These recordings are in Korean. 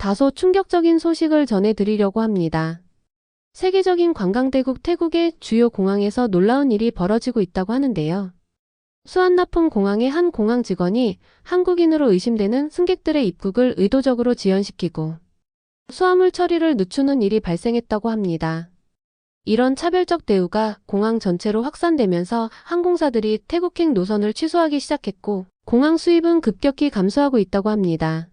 다소 충격적인 소식을 전해드리려고 합니다. 세계적인 관광대국 태국의 주요 공항에서 놀라운 일이 벌어지고 있다고 하는데요. 수완나품 공항의 한 공항 직원이 한국인으로 의심되는 승객들의 입국을 의도적으로 지연시키고 수화물 처리를 늦추는 일이 발생했다고 합니다. 이런 차별적 대우가 공항 전체로 확산되면서 항공사들이 태국행 노선을 취소하기 시작했고 공항 수입은 급격히 감소하고 있다고 합니다.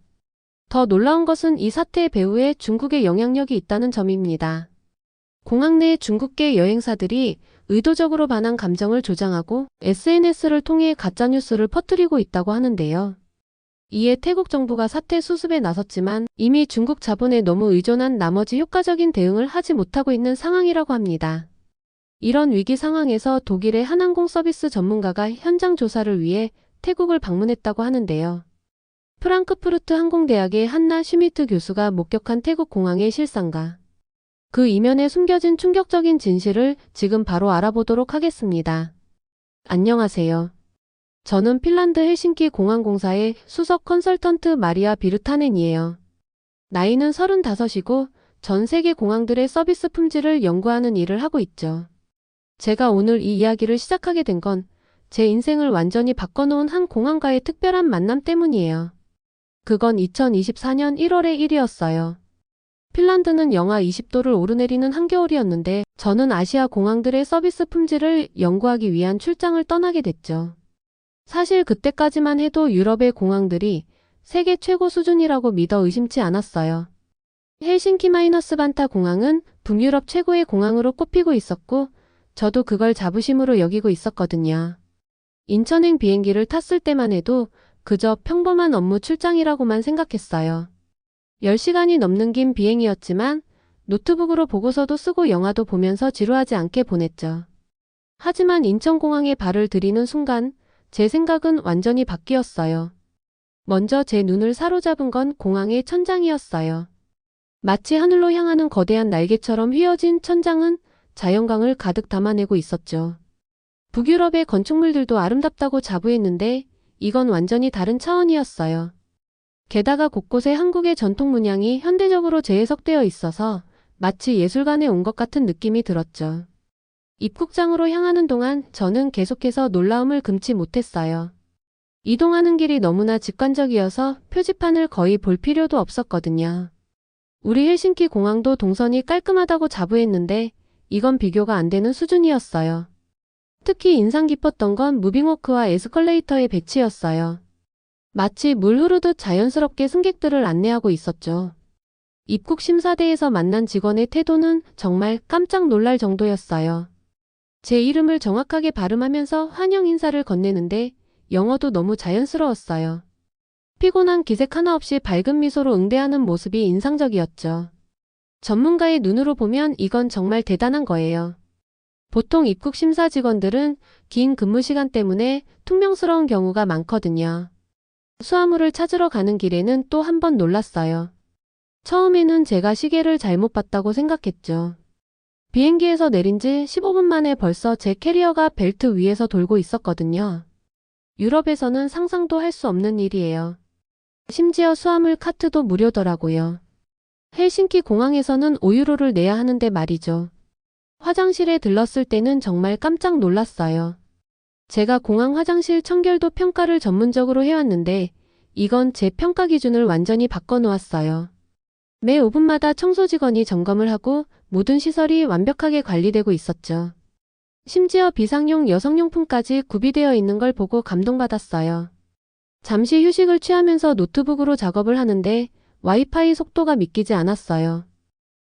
더 놀라운 것은 이 사태의 배후에 중국의 영향력이 있다는 점입니다. 공항 내 중국계 여행사들이 의도적으로 반한 감정을 조장하고 SNS를 통해 가짜뉴스를 퍼뜨리고 있다고 하는데요. 이에 태국 정부가 사태 수습에 나섰지만 이미 중국 자본에 너무 의존한 나머지 효과적인 대응을 하지 못하고 있는 상황이라고 합니다. 이런 위기 상황에서 독일의 한 항공 서비스 전문가가 현장 조사를 위해 태국을 방문했다고 하는데요. 프랑크푸르트 항공대학의 한나 슈미트 교수가 목격한 태국 공항의 실상과 그 이면에 숨겨진 충격적인 진실을 지금 바로 알아보도록 하겠습니다. 안녕하세요. 저는 핀란드 헬싱키 공항공사의 수석 컨설턴트 마리아 비르타넨이에요. 나이는 35이고 전 세계 공항들의 서비스 품질을 연구하는 일을 하고 있죠. 제가 오늘 이 이야기를 시작하게 된 건 제 인생을 완전히 바꿔놓은 한 공항과의 특별한 만남 때문이에요. 그건 2024년 1월의 일이었어요. 핀란드는 영하 20도를 오르내리는 한겨울이었는데 저는 아시아 공항들의 서비스 품질을 연구하기 위한 출장을 떠나게 됐죠. 사실 그때까지만 해도 유럽의 공항들이 세계 최고 수준이라고 믿어 의심치 않았어요. 헬싱키-반타 공항은 북유럽 최고의 공항으로 꼽히고 있었고 저도 그걸 자부심으로 여기고 있었거든요. 인천행 비행기를 탔을 때만 해도 그저 평범한 업무 출장이라고만 생각했어요. 10시간이 넘는 긴 비행이었지만 노트북으로 보고서도 쓰고 영화도 보면서 지루하지 않게 보냈죠. 하지만 인천공항에 발을 들이는 순간 제 생각은 완전히 바뀌었어요. 먼저 제 눈을 사로잡은 건 공항의 천장이었어요. 마치 하늘로 향하는 거대한 날개처럼 휘어진 천장은 자연광을 가득 담아내고 있었죠. 북유럽의 건축물들도 아름답다고 자부했는데 이건 완전히 다른 차원이었어요. 게다가 곳곳에 한국의 전통 문양이 현대적으로 재해석되어 있어서 마치 예술관에 온 것 같은 느낌이 들었죠. 입국장으로 향하는 동안 저는 계속해서 놀라움을 금치 못했어요. 이동하는 길이 너무나 직관적이어서 표지판을 거의 볼 필요도 없었거든요. 우리 헬싱키 공항도 동선이 깔끔하다고 자부했는데 이건 비교가 안 되는 수준이었어요. 특히 인상 깊었던 건 무빙워크와 에스컬레이터의 배치였어요. 마치 물 흐르듯 자연스럽게 승객들을 안내하고 있었죠. 입국 심사대에서 만난 직원의 태도는 정말 깜짝 놀랄 정도였어요. 제 이름을 정확하게 발음하면서 환영 인사를 건네는데 영어도 너무 자연스러웠어요. 피곤한 기색 하나 없이 밝은 미소로 응대하는 모습이 인상적이었죠. 전문가의 눈으로 보면 이건 정말 대단한 거예요. 보통 입국 심사 직원들은 긴 근무 시간 때문에 퉁명스러운 경우가 많거든요. 수화물을 찾으러 가는 길에는 또 한 번 놀랐어요. 처음에는 제가 시계를 잘못 봤다고 생각했죠. 비행기에서 내린 지 15분 만에 벌써 제 캐리어가 벨트 위에서 돌고 있었거든요. 유럽에서는 상상도 할 수 없는 일이에요. 심지어 수화물 카트도 무료더라고요. 헬싱키 공항에서는 5유로를 내야 하는데 말이죠. 화장실에 들렀을 때는 정말 깜짝 놀랐어요. 제가 공항 화장실 청결도 평가를 전문적으로 해왔는데 이건 제 평가 기준을 완전히 바꿔놓았어요. 매 5분마다 청소 직원이 점검을 하고 모든 시설이 완벽하게 관리되고 있었죠. 심지어 비상용 여성용품까지 구비되어 있는 걸 보고 감동받았어요. 잠시 휴식을 취하면서 노트북으로 작업을 하는데 와이파이 속도가 믿기지 않았어요.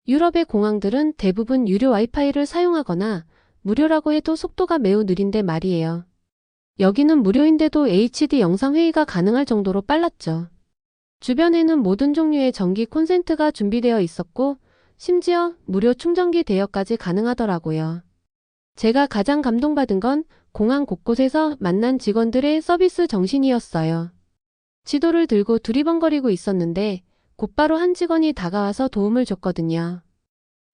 유럽의 공항들은 대부분 유료 와이파이를 사용하거나 무료라고 해도 속도가 매우 느린데 말이에요. 여기는 무료인데도 HD 영상 회의가 가능할 정도로 빨랐죠. 주변에는 모든 종류의 전기 콘센트가 준비되어 있었고 심지어 무료 충전기 대여까지 가능하더라고요. 제가 가장 감동받은 건 공항 곳곳에서 만난 직원들의 서비스 정신이었어요. 지도를 들고 두리번거리고 있었는데 곧바로 한 직원이 다가와서 도움을 줬거든요.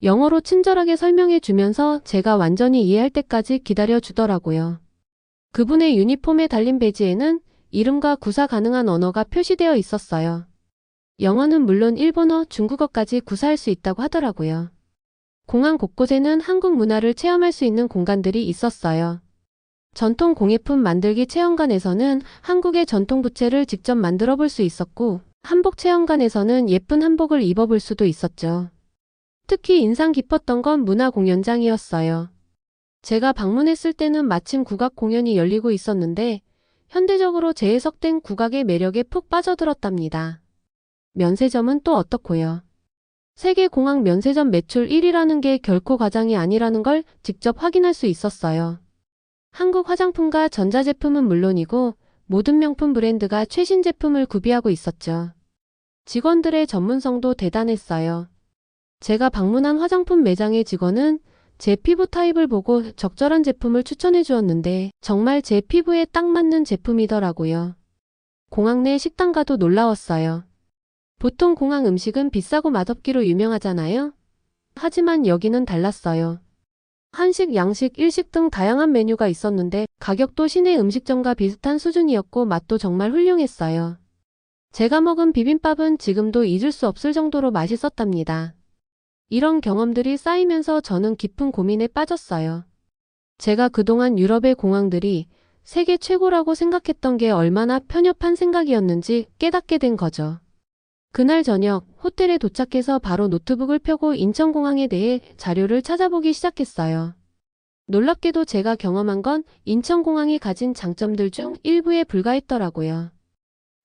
영어로 친절하게 설명해 주면서 제가 완전히 이해할 때까지 기다려 주더라고요. 그분의 유니폼에 달린 배지에는 이름과 구사 가능한 언어가 표시되어 있었어요. 영어는 물론 일본어, 중국어까지 구사할 수 있다고 하더라고요. 공항 곳곳에는 한국 문화를 체험할 수 있는 공간들이 있었어요. 전통 공예품 만들기 체험관에서는 한국의 전통 부채를 직접 만들어 볼 수 있었고, 한복 체험관에서는 예쁜 한복을 입어볼 수도 있었죠. 특히 인상 깊었던 건 문화 공연장이었어요. 제가 방문했을 때는 마침 국악 공연이 열리고 있었는데, 현대적으로 재해석된 국악의 매력에 푹 빠져들었답니다. 면세점은 또 어떻고요? 세계 공항 면세점 매출 1위라는 게 결코 과장이 아니라는 걸 직접 확인할 수 있었어요. 한국 화장품과 전자제품은 물론이고 모든 명품 브랜드가 최신 제품을 구비하고 있었죠. 직원들의 전문성도 대단했어요. 제가 방문한 화장품 매장의 직원은 제 피부 타입을 보고 적절한 제품을 추천해 주었는데 정말 제 피부에 딱 맞는 제품이더라고요. 공항 내 식당 가도 놀라웠어요. 보통 공항 음식은 비싸고 맛없기로 유명하잖아요. 하지만 여기는 달랐어요. 한식, 양식, 일식 등 다양한 메뉴가 있었는데 가격도 시내 음식점과 비슷한 수준이었고 맛도 정말 훌륭했어요. 제가 먹은 비빔밥은 지금도 잊을 수 없을 정도로 맛있었답니다. 이런 경험들이 쌓이면서 저는 깊은 고민에 빠졌어요. 제가 그동안 유럽의 공항들이 세계 최고라고 생각했던 게 얼마나 편협한 생각이었는지 깨닫게 된 거죠. 그날 저녁 호텔에 도착해서 바로 노트북을 펴고 인천공항에 대해 자료를 찾아보기 시작했어요. 놀랍게도 제가 경험한 건 인천공항이 가진 장점들 중 일부에 불과했더라고요.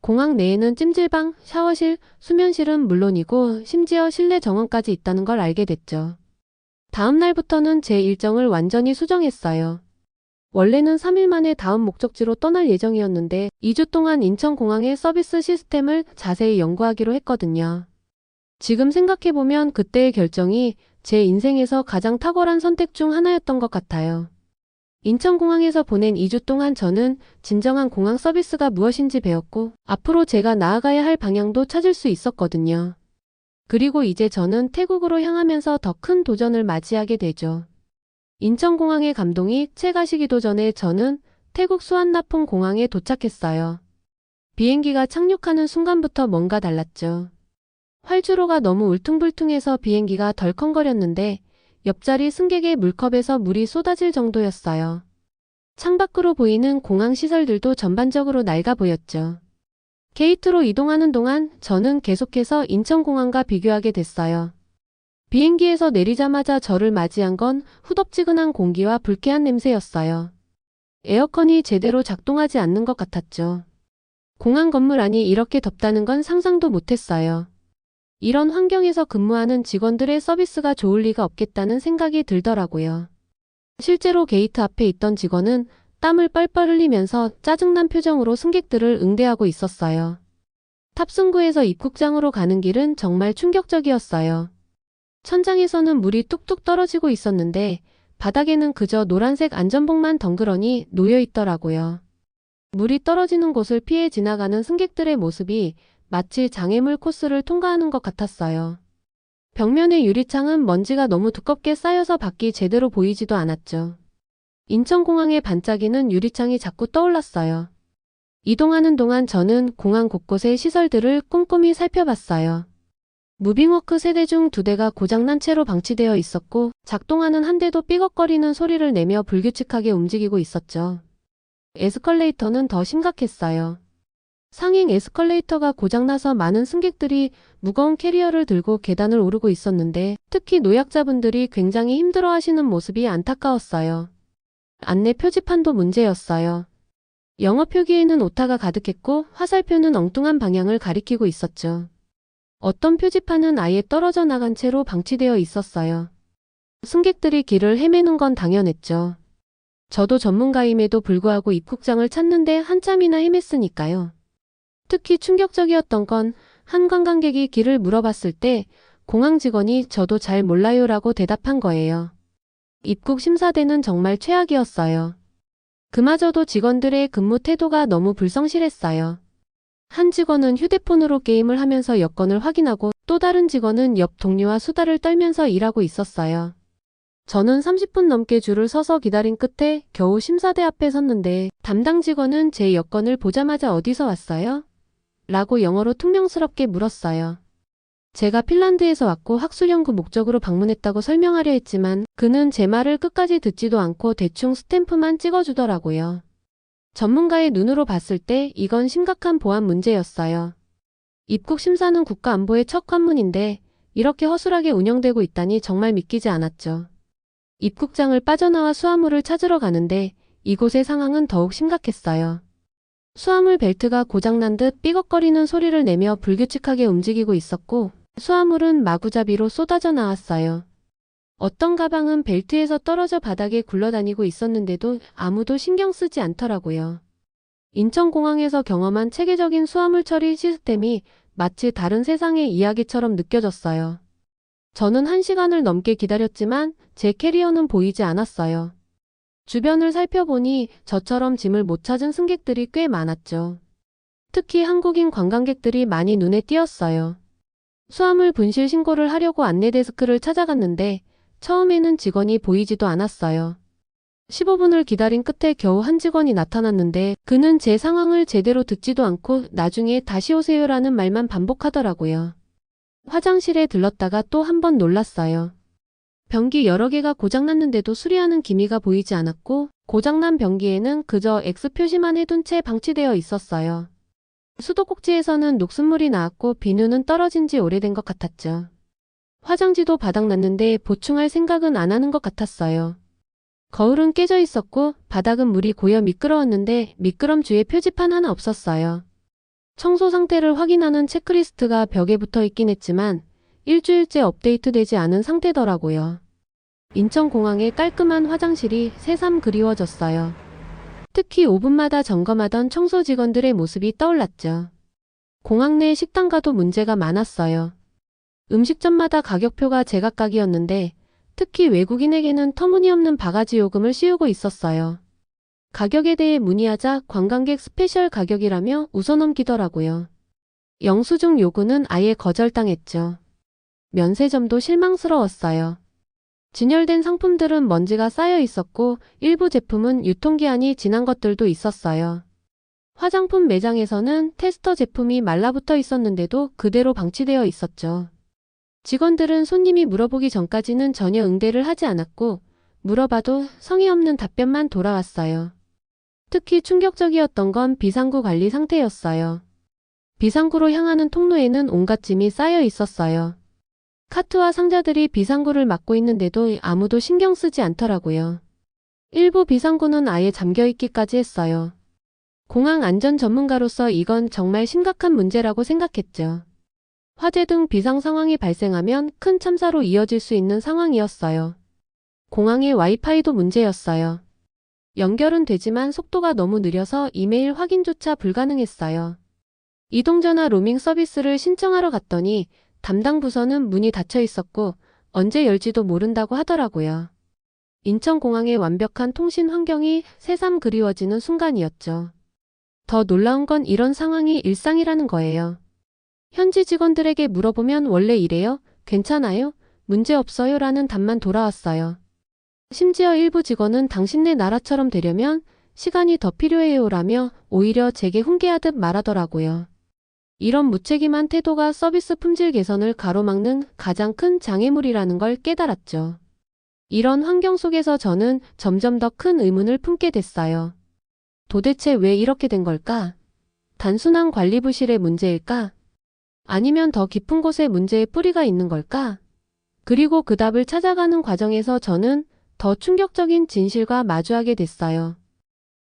공항 내에는 찜질방, 샤워실, 수면실은 물론이고 심지어 실내 정원까지 있다는 걸 알게 됐죠. 다음 날부터는 제 일정을 완전히 수정했어요. 원래는 3일 만에 다음 목적지로 떠날 예정이었는데 2주 동안 인천공항의 서비스 시스템을 자세히 연구하기로 했거든요. 지금 생각해보면 그때의 결정이 제 인생에서 가장 탁월한 선택 중 하나였던 것 같아요. 인천공항에서 보낸 2주 동안 저는 진정한 공항 서비스가 무엇인지 배웠고 앞으로 제가 나아가야 할 방향도 찾을 수 있었거든요. 그리고 이제 저는 태국으로 향하면서 더 큰 도전을 맞이하게 되죠. 인천공항의 감동이 채 가시기도 전에 저는 태국 수완나폰 공항에 도착했어요. 비행기가 착륙하는 순간부터 뭔가 달랐죠. 활주로가 너무 울퉁불퉁해서 비행기가 덜컹거렸는데 옆자리 승객의 물컵에서 물이 쏟아질 정도였어요. 창밖으로 보이는 공항 시설들도 전반적으로 낡아 보였죠. 게이트로 이동하는 동안 저는 계속해서 인천공항과 비교하게 됐어요. 비행기에서 내리자마자 저를 맞이한 건 후덥지근한 공기와 불쾌한 냄새였어요. 에어컨이 제대로 작동하지 않는 것 같았죠. 공항 건물 안이 이렇게 덥다는 건 상상도 못했어요. 이런 환경에서 근무하는 직원들의 서비스가 좋을 리가 없겠다는 생각이 들더라고요. 실제로 게이트 앞에 있던 직원은 땀을 뻘뻘 흘리면서 짜증난 표정으로 승객들을 응대하고 있었어요. 탑승구에서 입국장으로 가는 길은 정말 충격적이었어요. 천장에서는 물이 뚝뚝 떨어지고 있었는데 바닥에는 그저 노란색 안전복만 덩그러니 놓여 있더라고요. 물이 떨어지는 곳을 피해 지나가는 승객들의 모습이 마치 장애물 코스를 통과하는 것 같았어요. 벽면의 유리창은 먼지가 너무 두껍게 쌓여서 밖이 제대로 보이지도 않았죠. 인천공항의 반짝이는 유리창이 자꾸 떠올랐어요. 이동하는 동안 저는 공항 곳곳의 시설들을 꼼꼼히 살펴봤어요. 무빙워크 3대 중 2대가 고장난 채로 방치되어 있었고 작동하는 한 대도 삐걱거리는 소리를 내며 불규칙하게 움직이고 있었죠. 에스컬레이터는 더 심각했어요. 상행 에스컬레이터가 고장나서 많은 승객들이 무거운 캐리어를 들고 계단을 오르고 있었는데 특히 노약자분들이 굉장히 힘들어하시는 모습이 안타까웠어요. 안내 표지판도 문제였어요. 영어 표기에는 오타가 가득했고 화살표는 엉뚱한 방향을 가리키고 있었죠. 어떤 표지판은 아예 떨어져 나간 채로 방치되어 있었어요. 승객들이 길을 헤매는 건 당연했죠. 저도 전문가임에도 불구하고 입국장을 찾는데 한참이나 헤맸으니까요. 특히 충격적이었던 건 한 관광객이 길을 물어봤을 때 공항 직원이 저도 잘 몰라요라고 대답한 거예요. 입국 심사대는 정말 최악이었어요. 그마저도 직원들의 근무 태도가 너무 불성실했어요. 한 직원은 휴대폰으로 게임을 하면서 여권을 확인하고 또 다른 직원은 옆 동료와 수다를 떨면서 일하고 있었어요. 저는 30분 넘게 줄을 서서 기다린 끝에 겨우 심사대 앞에 섰는데 담당 직원은 제 여권을 보자마자 어디서 왔어요? 라고 영어로 퉁명스럽게 물었어요. 제가 핀란드에서 왔고 학술 연구 목적으로 방문했다고 설명하려 했지만 그는 제 말을 끝까지 듣지도 않고 대충 스탬프만 찍어주더라고요. 전문가의 눈으로 봤을 때 이건 심각한 보안 문제였어요. 입국 심사는 국가안보의 첫 관문인데 이렇게 허술하게 운영되고 있다니 정말 믿기지 않았죠. 입국장을 빠져나와 수화물을 찾으러 가는데 이곳의 상황은 더욱 심각했어요. 수화물 벨트가 고장난 듯 삐걱거리는 소리를 내며 불규칙하게 움직이고 있었고 수화물은 마구잡이로 쏟아져 나왔어요. 어떤 가방은 벨트에서 떨어져 바닥에 굴러다니고 있었는데도 아무도 신경 쓰지 않더라고요. 인천공항에서 경험한 체계적인 수화물 처리 시스템이 마치 다른 세상의 이야기처럼 느껴졌어요. 저는 1시간을 넘게 기다렸지만 제 캐리어는 보이지 않았어요. 주변을 살펴보니 저처럼 짐을 못 찾은 승객들이 꽤 많았죠. 특히 한국인 관광객들이 많이 눈에 띄었어요. 수화물 분실 신고를 하려고 안내데스크를 찾아갔는데 처음에는 직원이 보이지도 않았어요. 15분을 기다린 끝에 겨우 한 직원이 나타났는데 그는 제 상황을 제대로 듣지도 않고 나중에 다시 오세요라는 말만 반복하더라고요. 화장실에 들렀다가 또 한 번 놀랐어요. 변기 여러 개가 고장났는데도 수리하는 기미가 보이지 않았고 고장난 변기에는 그저 X 표시만 해둔 채 방치되어 있었어요. 수도꼭지에서는 녹슨물이 나왔고 비누는 떨어진 지 오래된 것 같았죠. 화장지도 바닥났는데 보충할 생각은 안 하는 것 같았어요. 거울은 깨져 있었고 바닥은 물이 고여 미끄러웠는데 미끄럼주에 표지판 하나 없었어요. 청소 상태를 확인하는 체크리스트가 벽에 붙어 있긴 했지만 일주일째 업데이트되지 않은 상태더라고요. 인천공항의 깔끔한 화장실이 새삼 그리워졌어요. 특히 5분마다 점검하던 청소 직원들의 모습이 떠올랐죠. 공항 내 식당가도 문제가 많았어요. 음식점마다 가격표가 제각각이었는데 특히 외국인에게는 터무니없는 바가지 요금을 씌우고 있었어요. 가격에 대해 문의하자 관광객 스페셜 가격이라며 웃어넘기더라고요. 영수증 요구는 아예 거절당했죠. 면세점도 실망스러웠어요. 진열된 상품들은 먼지가 쌓여 있었고 일부 제품은 유통기한이 지난 것들도 있었어요. 화장품 매장에서는 테스터 제품이 말라붙어 있었는데도 그대로 방치되어 있었죠. 직원들은 손님이 물어보기 전까지는 전혀 응대를 하지 않았고 물어봐도 성의 없는 답변만 돌아왔어요. 특히 충격적이었던 건 비상구 관리 상태였어요. 비상구로 향하는 통로에는 온갖 짐이 쌓여 있었어요. 카트와 상자들이 비상구를 막고 있는데도 아무도 신경 쓰지 않더라고요. 일부 비상구는 아예 잠겨있기까지 했어요. 공항 안전 전문가로서 이건 정말 심각한 문제라고 생각했죠. 화재 등 비상 상황이 발생하면 큰 참사로 이어질 수 있는 상황이었어요. 공항의 와이파이도 문제였어요. 연결은 되지만 속도가 너무 느려서 이메일 확인조차 불가능했어요. 이동전화 로밍 서비스를 신청하러 갔더니 담당 부서는 문이 닫혀 있었고 언제 열지도 모른다고 하더라고요. 인천공항의 완벽한 통신 환경이 새삼 그리워지는 순간이었죠. 더 놀라운 건 이런 상황이 일상이라는 거예요. 현지 직원들에게 물어보면 원래 이래요? 괜찮아요? 문제 없어요? 라는 답만 돌아왔어요. 심지어 일부 직원은 당신네 나라처럼 되려면 시간이 더 필요해요 라며 오히려 제게 훈계하듯 말하더라고요. 이런 무책임한 태도가 서비스 품질 개선을 가로막는 가장 큰 장애물이라는 걸 깨달았죠. 이런 환경 속에서 저는 점점 더 큰 의문을 품게 됐어요. 도대체 왜 이렇게 된 걸까? 단순한 관리 부실의 문제일까? 아니면 더 깊은 곳에 문제의 뿌리가 있는 걸까? 그리고 그 답을 찾아가는 과정에서 저는 더 충격적인 진실과 마주하게 됐어요.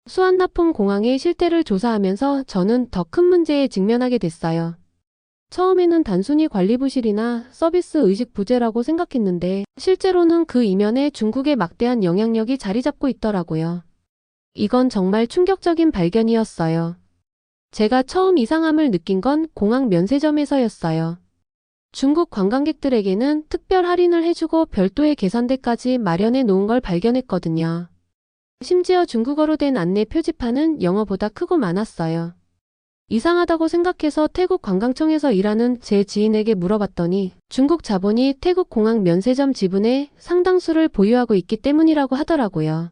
수완나품 공항의 실태를 조사하면서 저는 더 큰 문제에 직면하게 됐어요. 처음에는 단순히 관리 부실이나 서비스 의식 부재라고 생각했는데 실제로는 그 이면에 중국의 막대한 영향력이 자리 잡고 있더라고요. 이건 정말 충격적인 발견이었어요. 제가 처음 이상함을 느낀 건 공항 면세점에서였어요. 중국 관광객들에게는 특별 할인을 해주고 별도의 계산대까지 마련해 놓은 걸 발견했거든요. 심지어 중국어로 된 안내 표지판은 영어보다 크고 많았어요. 이상하다고 생각해서 태국 관광청에서 일하는 제 지인에게 물어봤더니 중국 자본이 태국 공항 면세점 지분의 상당수를 보유하고 있기 때문이라고 하더라고요.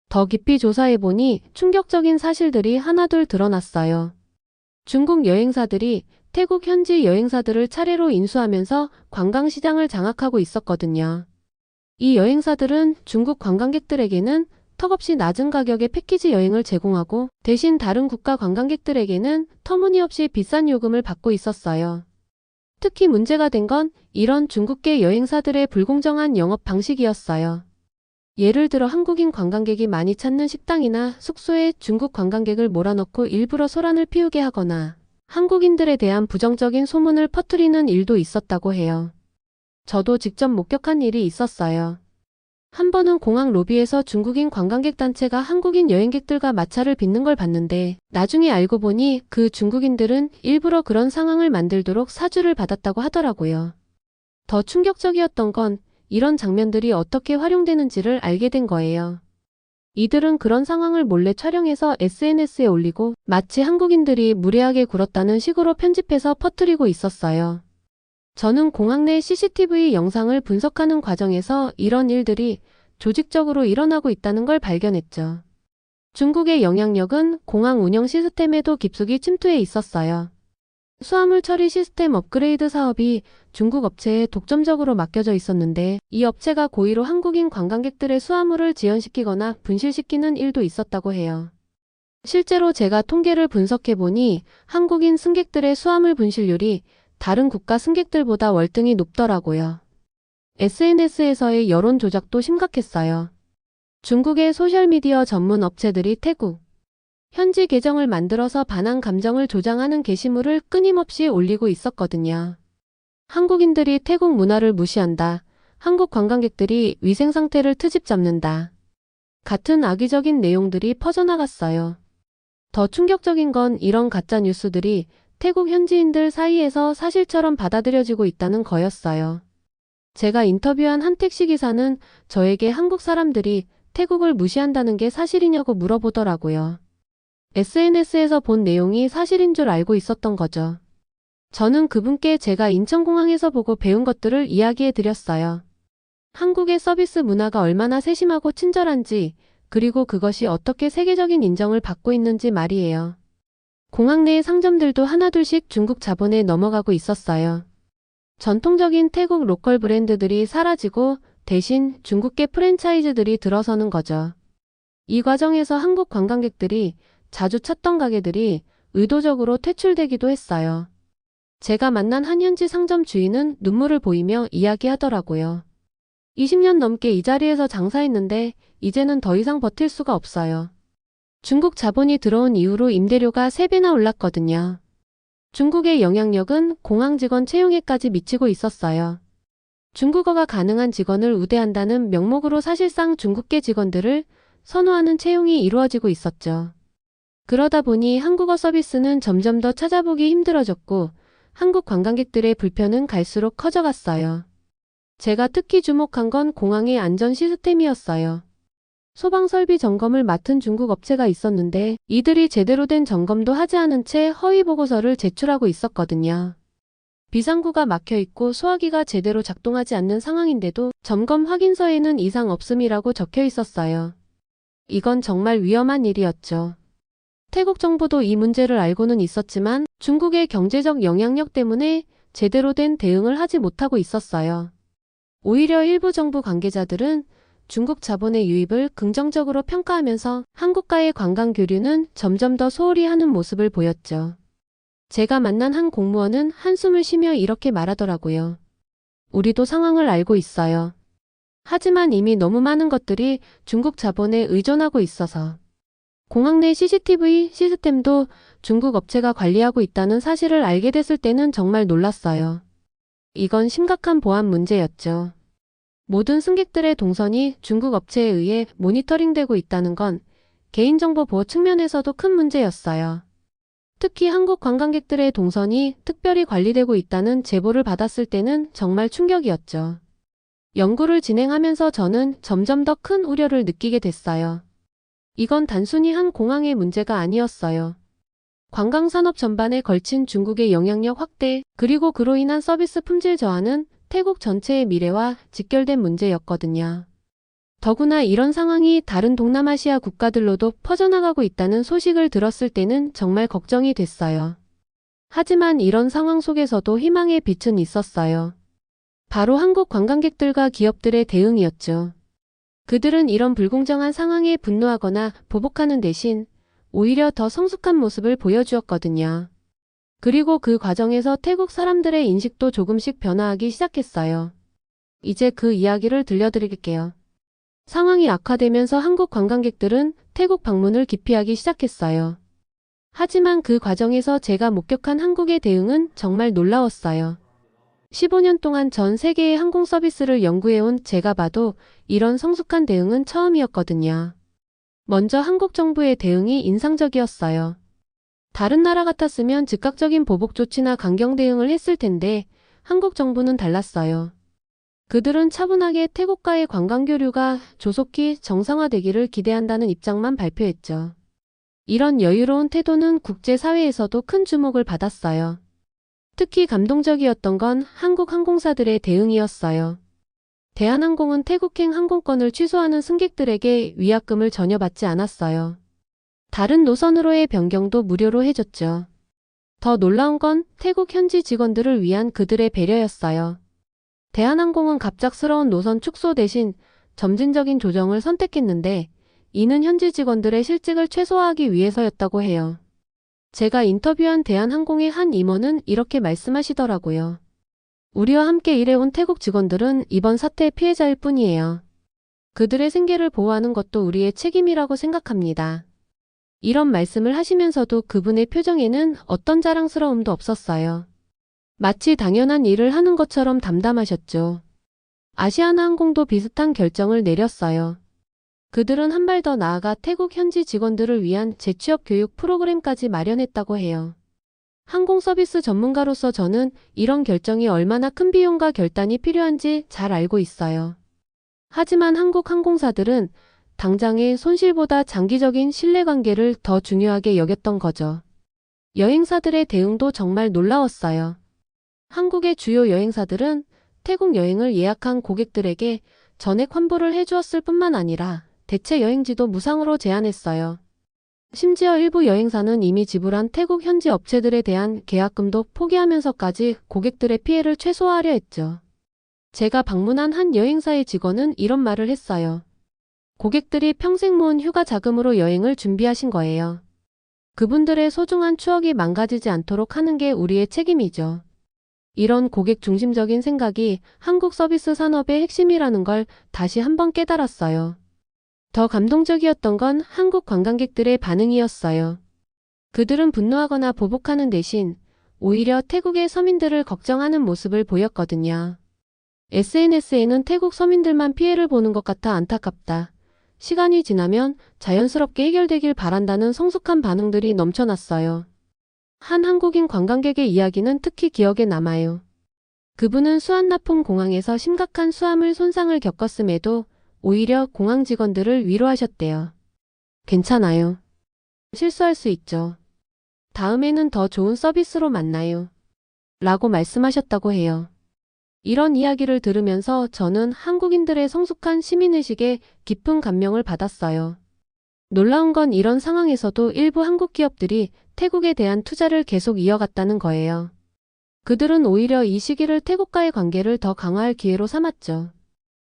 더 깊이 조사해보니 충격적인 사실들이 하나둘 드러났어요. 중국 여행사들이 태국 현지 여행사들을 차례로 인수하면서 관광시장을 장악하고 있었거든요. 이 여행사들은 중국 관광객들에게는 턱없이 낮은 가격의 패키지 여행을 제공하고 대신 다른 국가 관광객들에게는 터무니없이 비싼 요금을 받고 있었어요. 특히 문제가 된 건 이런 중국계 여행사들의 불공정한 영업 방식이었어요. 예를 들어 한국인 관광객이 많이 찾는 식당이나 숙소에 중국 관광객을 몰아넣고 일부러 소란을 피우게 하거나 한국인들에 대한 부정적인 소문을 퍼뜨리는 일도 있었다고 해요. 저도 직접 목격한 일이 있었어요. 한 번은 공항 로비에서 중국인 관광객 단체가 한국인 여행객들과 마찰을 빚는 걸 봤는데 나중에 알고 보니 그 중국인들은 일부러 그런 상황을 만들도록 사주를 받았다고 하더라고요. 더 충격적이었던 건 이런 장면들이 어떻게 활용되는지를 알게 된 거예요. 이들은 그런 상황을 몰래 촬영해서 SNS에 올리고 마치 한국인들이 무례하게 굴었다는 식으로 편집해서 퍼뜨리고 있었어요. 저는 공항 내 CCTV 영상을 분석하는 과정에서 이런 일들이 조직적으로 일어나고 있다는 걸 발견했죠. 중국의 영향력은 공항 운영 시스템에도 깊숙이 침투해 있었어요. 수화물 처리 시스템 업그레이드 사업이 중국 업체에 독점적으로 맡겨져 있었는데 이 업체가 고의로 한국인 관광객들의 수화물을 지연시키거나 분실시키는 일도 있었다고 해요. 실제로 제가 통계를 분석해보니 한국인 승객들의 수화물 분실률이 다른 국가 승객들보다 월등히 높더라고요. SNS에서의 여론 조작도 심각했어요. 중국의 소셜미디어 전문 업체들이 태국 현지 계정을 만들어서 반한 감정을 조장하는 게시물을 끊임없이 올리고 있었거든요. 한국인들이 태국 문화를 무시한다. 한국 관광객들이 위생 상태를 트집 잡는다. 같은 악의적인 내용들이 퍼져나갔어요. 더 충격적인 건 이런 가짜 뉴스들이 태국 현지인들 사이에서 사실처럼 받아들여지고 있다는 거였어요. 제가 인터뷰한 한 택시기사는 저에게 한국 사람들이 태국을 무시한다는 게 사실이냐고 물어보더라고요. SNS에서 본 내용이 사실인 줄 알고 있었던 거죠. 저는 그분께 제가 인천공항에서 보고 배운 것들을 이야기해 드렸어요. 한국의 서비스 문화가 얼마나 세심하고 친절한지, 그리고 그것이 어떻게 세계적인 인정을 받고 있는지 말이에요. 공항 내의 상점들도 하나둘씩 중국 자본에 넘어가고 있었어요. 전통적인 태국 로컬 브랜드들이 사라지고 대신 중국계 프랜차이즈들이 들어서는 거죠. 이 과정에서 한국 관광객들이 자주 찾던 가게들이 의도적으로 퇴출되기도 했어요. 제가 만난 한 현지 상점 주인은 눈물을 보이며 이야기하더라고요. 20년 넘게 이 자리에서 장사했는데 이제는 더 이상 버틸 수가 없어요. 중국 자본이 들어온 이후로 임대료가 3배나 올랐거든요. 중국의 영향력은 공항 직원 채용에까지 미치고 있었어요. 중국어가 가능한 직원을 우대한다는 명목으로 사실상 중국계 직원들을 선호하는 채용이 이루어지고 있었죠. 그러다 보니 한국어 서비스는 점점 더 찾아보기 힘들어졌고 한국 관광객들의 불편은 갈수록 커져갔어요. 제가 특히 주목한 건 공항의 안전 시스템이었어요. 소방설비 점검을 맡은 중국 업체가 있었는데 이들이 제대로 된 점검도 하지 않은 채 허위 보고서를 제출하고 있었거든요. 비상구가 막혀있고 소화기가 제대로 작동하지 않는 상황인데도 점검 확인서에는 이상 없음이라고 적혀 있었어요. 이건 정말 위험한 일이었죠. 태국 정부도 이 문제를 알고는 있었지만 중국의 경제적 영향력 때문에 제대로 된 대응을 하지 못하고 있었어요. 오히려 일부 정부 관계자들은 중국 자본의 유입을 긍정적으로 평가하면서 한국과의 관광 교류는 점점 더 소홀히 하는 모습을 보였죠. 제가 만난 한 공무원은 한숨을 쉬며 이렇게 말하더라고요. 우리도 상황을 알고 있어요. 하지만 이미 너무 많은 것들이 중국 자본에 의존하고 있어서 공항 내 CCTV 시스템도 중국 업체가 관리하고 있다는 사실을 알게 됐을 때는 정말 놀랐어요. 이건 심각한 보안 문제였죠. 모든 승객들의 동선이 중국 업체에 의해 모니터링되고 있다는 건 개인정보 보호 측면에서도 큰 문제였어요. 특히 한국 관광객들의 동선이 특별히 관리되고 있다는 제보를 받았을 때는 정말 충격이었죠. 연구를 진행하면서 저는 점점 더 큰 우려를 느끼게 됐어요. 이건 단순히 한 공항의 문제가 아니었어요. 관광산업 전반에 걸친 중국의 영향력 확대, 그리고 그로 인한 서비스 품질 저하는 태국 전체의 미래와 직결된 문제였거든요. 더구나 이런 상황이 다른 동남아시아 국가들로도 퍼져나가고 있다는 소식을 들었을 때는 정말 걱정이 됐어요. 하지만 이런 상황 속에서도 희망의 빛은 있었어요. 바로 한국 관광객들과 기업들의 대응이었죠. 그들은 이런 불공정한 상황에 분노하거나 보복하는 대신 오히려 더 성숙한 모습을 보여주었거든요. 그리고 그 과정에서 태국 사람들의 인식도 조금씩 변화하기 시작했어요. 이제 그 이야기를 들려드릴게요. 상황이 악화되면서 한국 관광객들은 태국 방문을 기피하기 시작했어요. 하지만 그 과정에서 제가 목격한 한국의 대응은 정말 놀라웠어요. 15년 동안 전 세계의 항공 서비스를 연구해온 제가 봐도 이런 성숙한 대응은 처음이었거든요. 먼저 한국 정부의 대응이 인상적이었어요. 다른 나라 같았으면 즉각적인 보복 조치나 강경 대응을 했을 텐데 한국 정부는 달랐어요. 그들은 차분하게 태국과의 관광 교류가 조속히 정상화되기를 기대한다는 입장만 발표했죠. 이런 여유로운 태도는 국제사회에서도 큰 주목을 받았어요. 특히 감동적이었던 건 한국 항공사들의 대응이었어요. 대한항공은 태국행 항공권을 취소하는 승객들에게 위약금을 전혀 받지 않았어요. 다른 노선으로의 변경도 무료로 해줬죠. 더 놀라운 건 태국 현지 직원들을 위한 그들의 배려였어요. 대한항공은 갑작스러운 노선 축소 대신 점진적인 조정을 선택했는데 이는 현지 직원들의 실직을 최소화하기 위해서였다고 해요. 제가 인터뷰한 대한항공의 한 임원은 이렇게 말씀하시더라고요. 우리와 함께 일해온 태국 직원들은 이번 사태의 피해자일 뿐이에요. 그들의 생계를 보호하는 것도 우리의 책임이라고 생각합니다. 이런 말씀을 하시면서도 그분의 표정에는 어떤 자랑스러움도 없었어요. 마치 당연한 일을 하는 것처럼 담담하셨죠. 아시아나항공도 비슷한 결정을 내렸어요. 그들은 한 발 더 나아가 태국 현지 직원들을 위한 재취업 교육 프로그램까지 마련했다고 해요. 항공 서비스 전문가로서 저는 이런 결정이 얼마나 큰 비용과 결단이 필요한지 잘 알고 있어요. 하지만 한국 항공사들은 당장의 손실보다 장기적인 신뢰관계를 더 중요하게 여겼던 거죠. 여행사들의 대응도 정말 놀라웠어요. 한국의 주요 여행사들은 태국 여행을 예약한 고객들에게 전액 환불을 해주었을 뿐만 아니라 대체 여행지도 무상으로 제한했어요. 심지어 일부 여행사는 이미 지불한 태국 현지 업체들에 대한 계약금도 포기하면서까지 고객들의 피해를 최소화하려 했죠. 제가 방문한 한 여행사의 직원은 이런 말을 했어요. 고객들이 평생 모은 휴가 자금으로 여행을 준비하신 거예요. 그분들의 소중한 추억이 망가지지 않도록 하는 게 우리의 책임이죠. 이런 고객 중심적인 생각이 한국 서비스 산업의 핵심이라는 걸 다시 한번 깨달았어요. 더 감동적이었던 건 한국 관광객들의 반응이었어요. 그들은 분노하거나 보복하는 대신 오히려 태국의 서민들을 걱정하는 모습을 보였거든요. SNS에는 태국 서민들만 피해를 보는 것 같아 안타깝다. 시간이 지나면 자연스럽게 해결되길 바란다는 성숙한 반응들이 넘쳐났어요. 한 한국인 관광객의 이야기는 특히 기억에 남아요. 그분은 수완나품 공항에서 심각한 수화물 손상을 겪었음에도 오히려 공항 직원들을 위로하셨대요. 괜찮아요. 실수할 수 있죠. 다음에는 더 좋은 서비스로 만나요. 라고 말씀하셨다고 해요. 이런 이야기를 들으면서 저는 한국인들의 성숙한 시민의식에 깊은 감명을 받았어요. 놀라운 건 이런 상황에서도 일부 한국 기업들이 태국에 대한 투자를 계속 이어갔다는 거예요. 그들은 오히려 이 시기를 태국과의 관계를 더 강화할 기회로 삼았죠.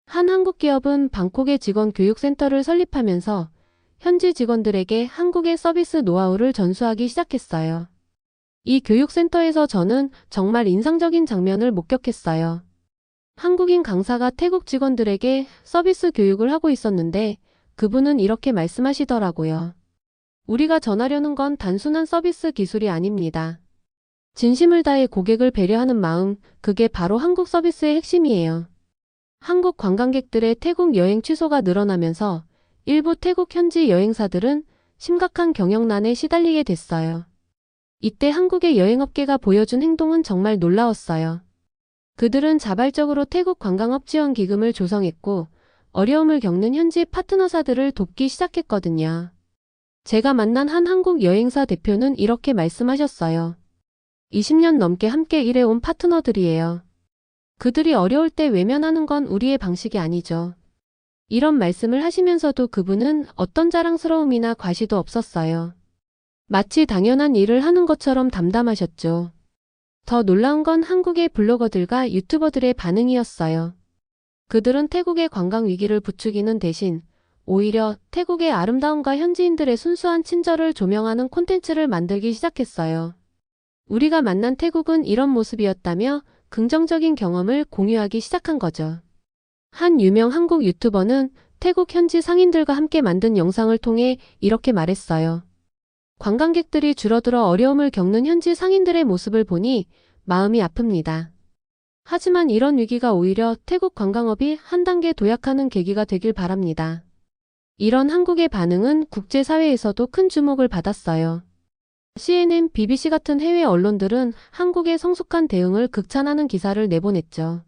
한 한국 기업은 방콕에 직원 교육센터를 설립하면서 현지 직원들에게 한국의 서비스 노하우를 전수하기 시작했어요. 이 교육센터에서 저는 정말 인상적인 장면을 목격했어요. 한국인 강사가 태국 직원들에게 서비스 교육을 하고 있었는데 그분은 이렇게 말씀하시더라고요. 우리가 전하려는 건 단순한 서비스 기술이 아닙니다. 진심을 다해 고객을 배려하는 마음, 그게 바로 한국 서비스의 핵심이에요. 한국 관광객들의 태국 여행 취소가 늘어나면서 일부 태국 현지 여행사들은 심각한 경영난에 시달리게 됐어요. 이때 한국의 여행업계가 보여준 행동은 정말 놀라웠어요. 그들은 자발적으로 태국 관광업 지원 기금을 조성했고 어려움을 겪는 현지 파트너사들을 돕기 시작했거든요. 제가 만난 한 한국 여행사 대표는 이렇게 말씀하셨어요. 20년 넘게 함께 일해온 파트너들이에요. 그들이 어려울 때 외면하는 건 우리의 방식이 아니죠. 이런 말씀을 하시면서도 그분은 어떤 자랑스러움이나 과시도 없었어요. 마치 당연한 일을 하는 것처럼 담담하셨죠. 더 놀라운 건 한국의 블로거들과 유튜버들의 반응이었어요. 그들은 태국의 관광 위기를 부추기는 대신 오히려 태국의 아름다움과 현지인들의 순수한 친절을 조명하는 콘텐츠를 만들기 시작했어요. 우리가 만난 태국은 이런 모습이었다며 긍정적인 경험을 공유하기 시작한 거죠. 한 유명 한국 유튜버는 태국 현지 상인들과 함께 만든 영상을 통해 이렇게 말했어요. 관광객들이 줄어들어 어려움을 겪는 현지 상인들의 모습을 보니 마음이 아픕니다. 하지만 이런 위기가 오히려 태국 관광업이 한 단계 도약하는 계기가 되길 바랍니다. 이런 한국의 반응은 국제사회에서도 큰 주목을 받았어요. CNN, BBC 같은 해외 언론들은 한국의 성숙한 대응을 극찬하는 기사를 내보냈죠.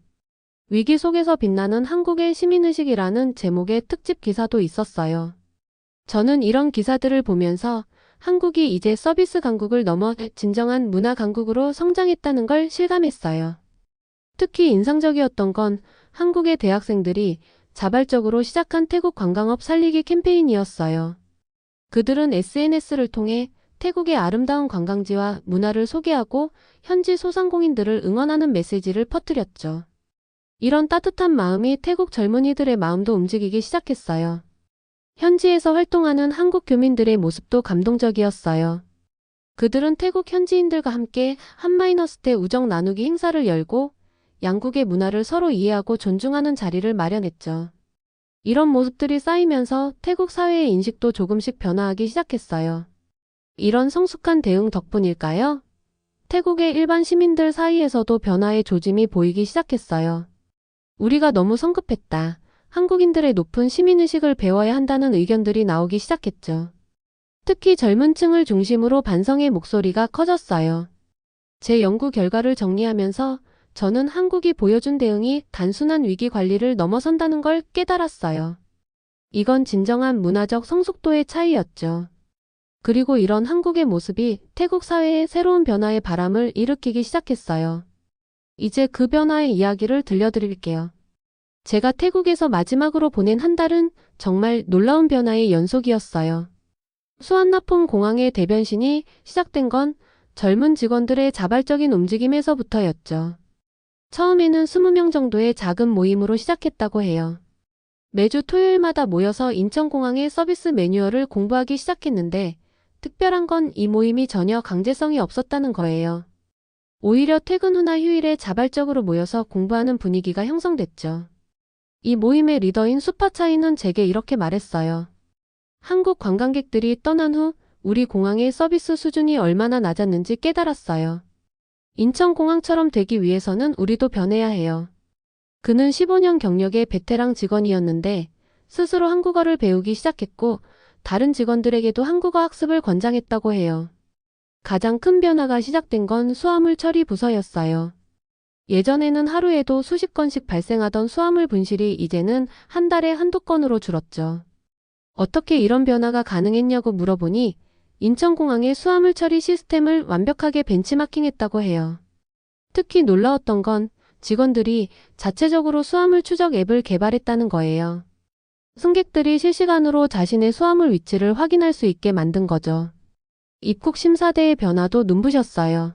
위기 속에서 빛나는 한국의 시민의식이라는 제목의 특집 기사도 있었어요. 저는 이런 기사들을 보면서 한국이 이제 서비스 강국을 넘어 진정한 문화 강국으로 성장했다는 걸 실감했어요. 특히 인상적이었던 건 한국의 대학생들이 자발적으로 시작한 태국 관광업 살리기 캠페인이었어요. 그들은 SNS를 통해 태국의 아름다운 관광지와 문화를 소개하고 현지 소상공인들을 응원하는 메시지를 퍼뜨렸죠. 이런 따뜻한 마음이 태국 젊은이들의 마음도 움직이기 시작했어요. 현지에서 활동하는 한국 교민들의 모습도 감동적이었어요. 그들은 태국 현지인들과 함께 한-때 우정 나누기 행사를 열고 양국의 문화를 서로 이해하고 존중하는 자리를 마련했죠. 이런 모습들이 쌓이면서 태국 사회의 인식도 조금씩 변화하기 시작했어요. 이런 성숙한 대응 덕분일까요? 태국의 일반 시민들 사이에서도 변화의 조짐이 보이기 시작했어요. 우리가 너무 성급했다. 한국인들의 높은 시민의식을 배워야 한다는 의견들이 나오기 시작했죠. 특히 젊은 층을 중심으로 반성의 목소리가 커졌어요. 제 연구 결과를 정리하면서 저는 한국이 보여준 대응이 단순한 위기 관리를 넘어선다는 걸 깨달았어요. 이건 진정한 문화적 성숙도의 차이였죠. 그리고 이런 한국의 모습이 태국 사회의 새로운 변화의 바람을 일으키기 시작했어요. 이제 그 변화의 이야기를 들려드릴게요. 제가 태국에서 마지막으로 보낸 한 달은 정말 놀라운 변화의 연속이었어요. 수완나폰 공항의 대변신이 시작된 건 젊은 직원들의 자발적인 움직임에서부터였죠. 처음에는 20명 정도의 작은 모임으로 시작했다고 해요. 매주 토요일마다 모여서 인천공항의 서비스 매뉴얼을 공부하기 시작했는데 특별한 건 이 모임이 전혀 강제성이 없었다는 거예요. 오히려 퇴근 후나 휴일에 자발적으로 모여서 공부하는 분위기가 형성됐죠. 이 모임의 리더인 수파차이는 제게 이렇게 말했어요. 한국 관광객들이 떠난 후 우리 공항의 서비스 수준이 얼마나 낮았는지 깨달았어요. 인천공항처럼 되기 위해서는 우리도 변해야 해요. 그는 15년 경력의 베테랑 직원이었는데 스스로 한국어를 배우기 시작했고 다른 직원들에게도 한국어 학습을 권장했다고 해요. 가장 큰 변화가 시작된 건 수화물 처리 부서였어요. 예전에는 하루에도 수십 건씩 발생하던 수화물 분실이 이제는 한 달에 한두 건으로 줄었죠. 어떻게 이런 변화가 가능했냐고 물어보니 인천공항의 수화물 처리 시스템을 완벽하게 벤치마킹했다고 해요. 특히 놀라웠던 건 직원들이 자체적으로 수화물 추적 앱을 개발했다는 거예요. 승객들이 실시간으로 자신의 수화물 위치를 확인할 수 있게 만든 거죠. 입국 심사대의 변화도 눈부셨어요.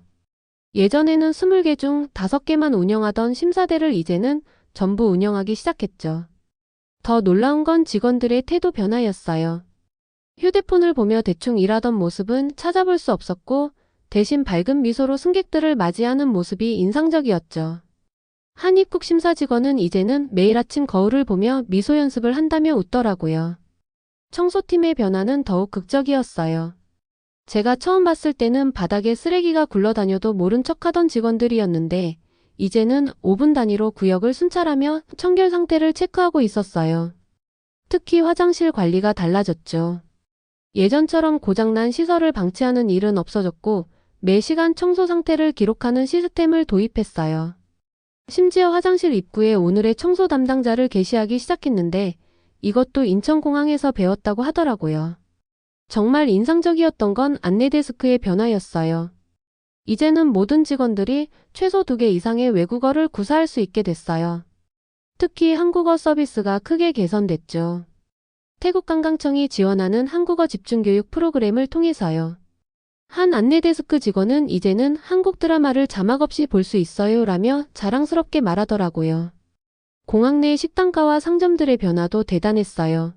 예전에는 20개 중 5개만 운영하던 심사대를 이제는 전부 운영하기 시작했죠. 더 놀라운 건 직원들의 태도 변화였어요. 휴대폰을 보며 대충 일하던 모습은 찾아볼 수 없었고 대신 밝은 미소로 승객들을 맞이하는 모습이 인상적이었죠. 한 입국 심사 직원은 이제는 매일 아침 거울을 보며 미소 연습을 한다며 웃더라고요. 청소팀의 변화는 더욱 극적이었어요. 제가 처음 봤을 때는 바닥에 쓰레기가 굴러다녀도 모른 척하던 직원들이었는데 이제는 5분 단위로 구역을 순찰하며 청결 상태를 체크하고 있었어요. 특히 화장실 관리가 달라졌죠. 예전처럼 고장난 시설을 방치하는 일은 없어졌고 매 시간 청소 상태를 기록하는 시스템을 도입했어요. 심지어 화장실 입구에 오늘의 청소 담당자를 게시하기 시작했는데 이것도 인천공항에서 배웠다고 하더라고요. 정말 인상적이었던 건 안내 데스크의 변화였어요. 이제는 모든 직원들이 최소 2개 이상의 외국어를 구사할 수 있게 됐어요. 특히 한국어 서비스가 크게 개선됐죠. 태국관광청이 지원하는 한국어 집중교육 프로그램을 통해서요. 한 안내데스크 직원은 이제는 한국 드라마를 자막 없이 볼 수 있어요 라며 자랑스럽게 말하더라고요. 공항 내 식당가와 상점들의 변화도 대단했어요.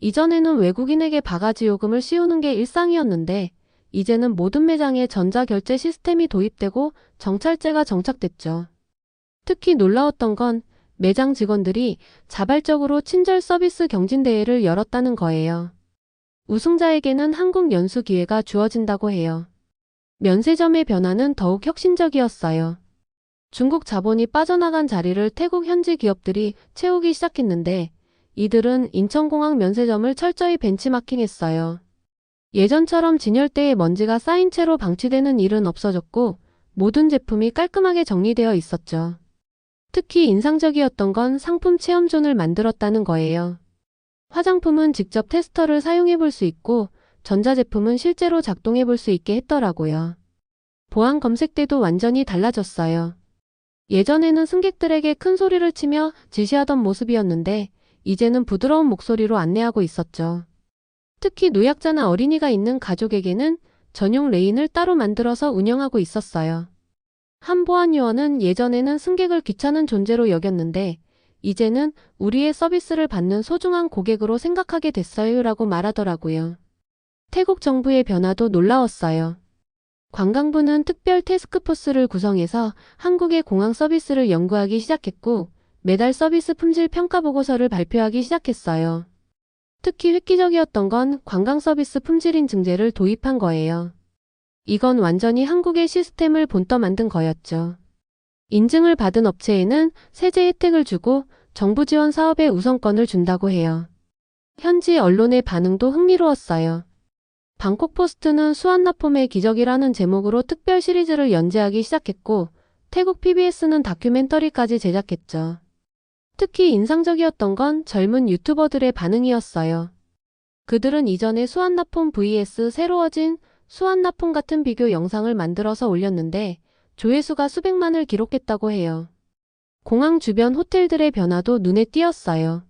이전에는 외국인에게 바가지 요금을 씌우는 게 일상이었는데 이제는 모든 매장에 전자결제 시스템이 도입되고 정찰제가 정착됐죠. 특히 놀라웠던 건 매장 직원들이 자발적으로 친절 서비스 경진대회를 열었다는 거예요. 우승자에게는 한국 연수 기회가 주어진다고 해요. 면세점의 변화는 더욱 혁신적이었어요. 중국 자본이 빠져나간 자리를 태국 현지 기업들이 채우기 시작했는데 이들은 인천공항 면세점을 철저히 벤치마킹했어요. 예전처럼 진열대에 먼지가 쌓인 채로 방치되는 일은 없어졌고 모든 제품이 깔끔하게 정리되어 있었죠. 특히 인상적이었던 건 상품 체험존을 만들었다는 거예요. 화장품은 직접 테스터를 사용해 볼 수 있고 전자제품은 실제로 작동해 볼 수 있게 했더라고요. 보안 검색대도 완전히 달라졌어요. 예전에는 승객들에게 큰 소리를 치며 지시하던 모습이었는데 이제는 부드러운 목소리로 안내하고 있었죠. 특히 노약자나 어린이가 있는 가족에게는 전용 레인을 따로 만들어서 운영하고 있었어요. 한 보안 요원은 예전에는 승객을 귀찮은 존재로 여겼는데 이제는 우리의 서비스를 받는 소중한 고객으로 생각하게 됐어요 라고 말하더라고요. 태국 정부의 변화도 놀라웠어요. 관광부는 특별 태스크포스를 구성해서 한국의 공항 서비스를 연구하기 시작했고 매달 서비스 품질 평가 보고서를 발표하기 시작했어요. 특히 획기적이었던 건 관광 서비스 품질 인증제를 도입한 거예요. 이건 완전히 한국의 시스템을 본떠 만든 거였죠. 인증을 받은 업체에는 세제 혜택을 주고 정부 지원 사업에 우선권을 준다고 해요. 현지 언론의 반응도 흥미로웠어요. 방콕 포스트는 수완나폼의 기적이라는 제목으로 특별 시리즈를 연재하기 시작했고 태국 PBS는 다큐멘터리까지 제작했죠. 특히 인상적이었던 건 젊은 유튜버들의 반응이었어요. 그들은 이전에 수완나폼 vs 새로워진 수완나폼 같은 비교 영상을 만들어서 올렸는데 조회수가 수백만을 기록했다고 해요. 공항 주변 호텔들의 변화도 눈에 띄었어요.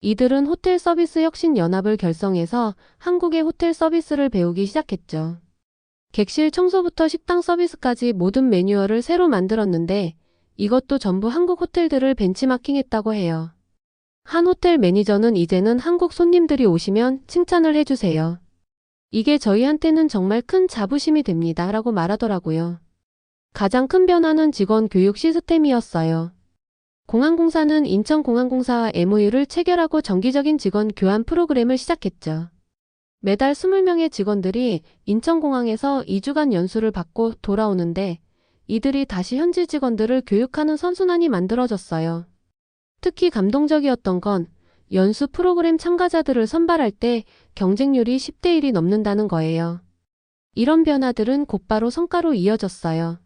이들은 호텔 서비스 혁신 연합을 결성해서 한국의 호텔 서비스를 배우기 시작했죠. 객실 청소부터 식당 서비스까지 모든 매뉴얼을 새로 만들었는데 이것도 전부 한국 호텔들을 벤치마킹했다고 해요. 한 호텔 매니저는 이제는 한국 손님들이 오시면 칭찬을 해주세요. 이게 저희한테는 정말 큰 자부심이 됩니다 라고 말하더라고요. 가장 큰 변화는 직원 교육 시스템이었어요. 공항공사는 인천공항공사와 MOU를 체결하고 정기적인 직원 교환 프로그램을 시작했죠. 매달 20명의 직원들이 인천공항에서 2주간 연수를 받고 돌아오는데 이들이 다시 현지 직원들을 교육하는 선순환이 만들어졌어요. 특히 감동적이었던 건 연수 프로그램 참가자들을 선발할 때 경쟁률이 10대 1이 넘는다는 거예요. 이런 변화들은 곧바로 성과로 이어졌어요.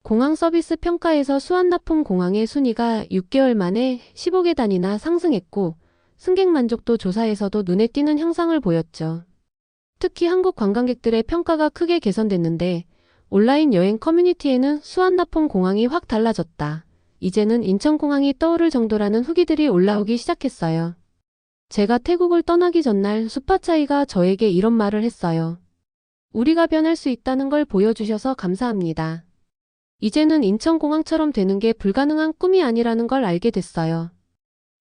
공항 서비스 평가에서 수완나품 공항의 순위가 6개월 만에 15계단이나 상승했고 승객 만족도 조사에서도 눈에 띄는 향상을 보였죠. 특히 한국 관광객들의 평가가 크게 개선됐는데 온라인 여행 커뮤니티에는 수완나품 공항이 확 달라졌다. 이제는 인천공항이 떠오를 정도라는 후기들이 올라오기 시작했어요. 제가 태국을 떠나기 전날 수파차이가 저에게 이런 말을 했어요. 우리가 변할 수 있다는 걸 보여주셔서 감사합니다. 이제는 인천공항처럼 되는 게 불가능한 꿈이 아니라는 걸 알게 됐어요.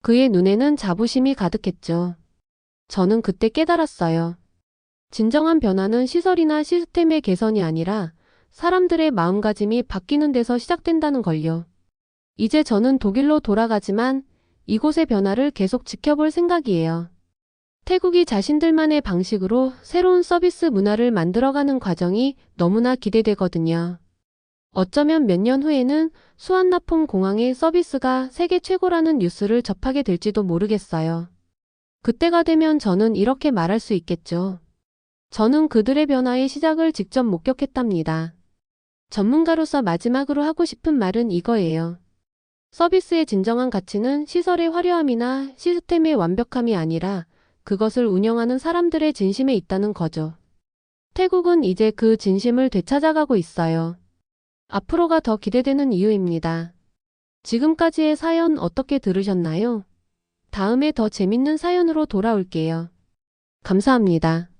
그의 눈에는 자부심이 가득했죠. 저는 그때 깨달았어요. 진정한 변화는 시설이나 시스템의 개선이 아니라 사람들의 마음가짐이 바뀌는 데서 시작된다는 걸요. 이제 저는 독일로 돌아가지만 이곳의 변화를 계속 지켜볼 생각이에요. 태국이 자신들만의 방식으로 새로운 서비스 문화를 만들어가는 과정이 너무나 기대되거든요. 어쩌면 몇 년 후에는 수완나폼 공항의 서비스가 세계 최고라는 뉴스를 접하게 될지도 모르겠어요. 그때가 되면 저는 이렇게 말할 수 있겠죠. 저는 그들의 변화의 시작을 직접 목격했답니다. 전문가로서 마지막으로 하고 싶은 말은 이거예요. 서비스의 진정한 가치는 시설의 화려함이나 시스템의 완벽함이 아니라 그것을 운영하는 사람들의 진심에 있다는 거죠. 태국은 이제 그 진심을 되찾아가고 있어요. 앞으로가 더 기대되는 이유입니다. 지금까지의 사연 어떻게 들으셨나요? 다음에 더 재밌는 사연으로 돌아올게요. 감사합니다.